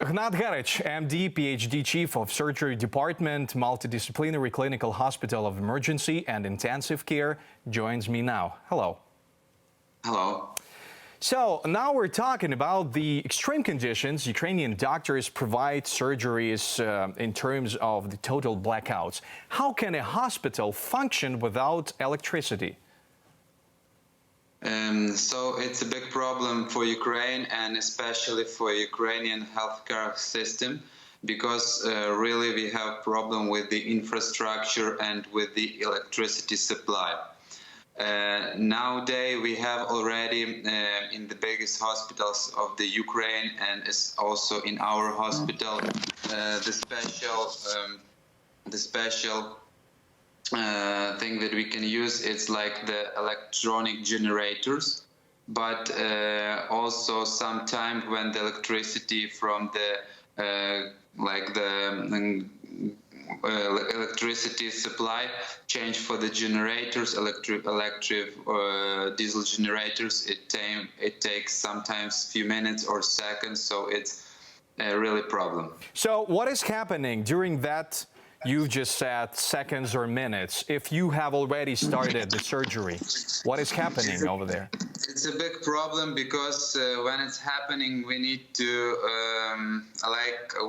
Hnat Herych, MD, PhD, Chief of Surgery Department, Multidisciplinary Clinical Hospital of Emergency and Intensive Care, joins me now. Hello. Hello. So now we're talking about the extreme conditions Ukrainian doctors provide surgeries in terms of the total blackouts. How can a hospital function without electricity? So it's a big problem for Ukraine and especially for Ukrainian healthcare system because really we have problem with the infrastructure and with the electricity supply. Nowadays we have already in the biggest hospitals of the Ukraine and is also in our hospital the special thing that we can use. It's like the electronic generators, but also sometimes when the electricity from the electricity supply change for the generators, electric diesel generators, it takes sometimes few minutes or seconds, so it's a really problem. So what is happening during that, you just said seconds or minutes, if you have already started the surgery? What is happening over there? It's a big problem because when it's happening, we need to,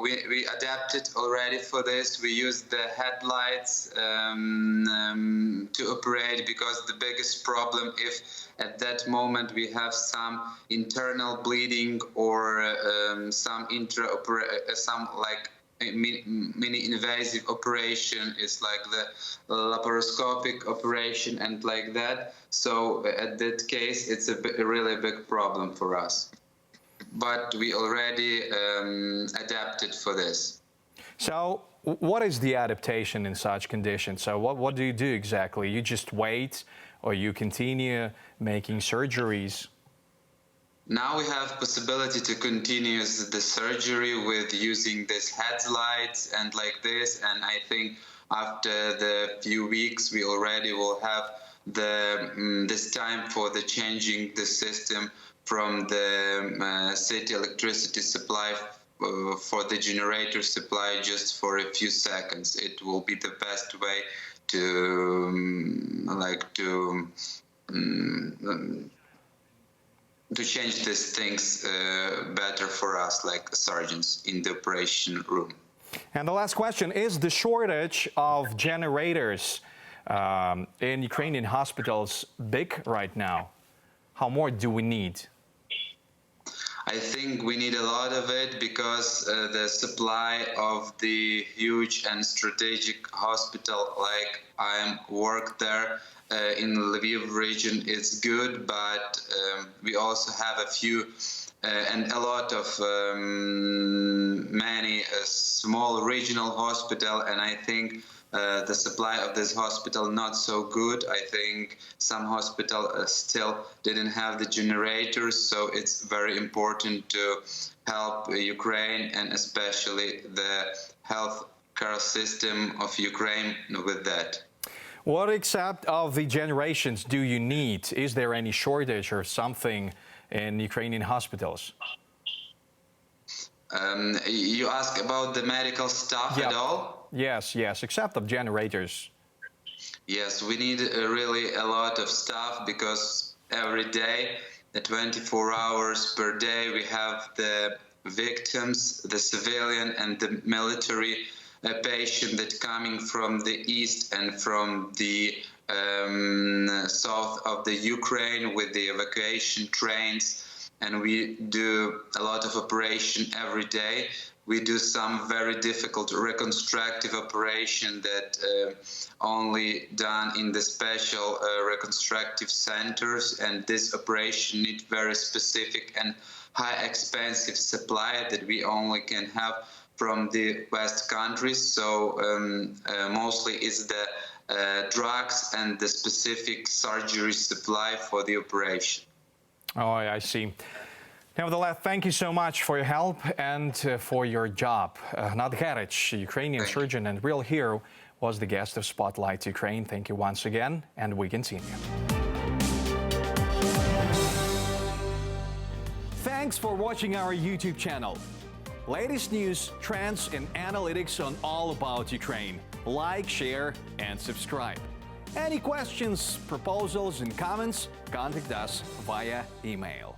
we adapted already for this. We use the headlights to operate because the biggest problem, if at that moment we have some internal bleeding or some mini invasive operation is like the laparoscopic operation and like that. So at that case, it's a really big problem for us. But we already adapted for this. So what is the adaptation in such conditions? So what do you do exactly? You just wait or you continue making surgeries? Now we have possibility to continue the surgery with using this headlights and like this, and I think after the few weeks we already will have this time for the changing the system from the city electricity supply for the generator supply just for a few seconds. It will be the best way to change these things better for us, like surgeons in the operation room. And the last question, is the shortage of generators in Ukrainian hospitals big right now? How more do we need? I think we need a lot of it because the supply of the huge and strategic hospital, like I work there, in Lviv region is good, but we also have a few and a lot of many small regional hospital, and I think the supply of this hospital not so good. I think some hospital still didn't have the generators, so it's very important to help Ukraine and especially the healthcare system of Ukraine with that. What except of the generations do you need? Is there any shortage or something in Ukrainian hospitals? You ask about the medical staff at all? Yes, except of generators. Yes, we need really a lot of staff because every day, 24 hours per day, we have the victims, the civilian and the military a patient that coming from the east and from the south of the Ukraine with the evacuation trains, and we do a lot of operation every day. We do some very difficult reconstructive operation that only done in the special reconstructive centers, and this operation need very specific and high expensive supply that we only can have from the West countries, so mostly is the drugs and the specific surgery supply for the operation. Oh, I see. Nevertheless, thank you so much for your help and for your job. Hnat Herych, Ukrainian surgeon and real hero, was the guest of Spotlight Ukraine. Thank you once again, and we continue. Thanks for watching our YouTube channel. Latest news, trends, and analytics on All About Ukraine. Like, share, and subscribe. Any questions, proposals, and comments? Contact us via email.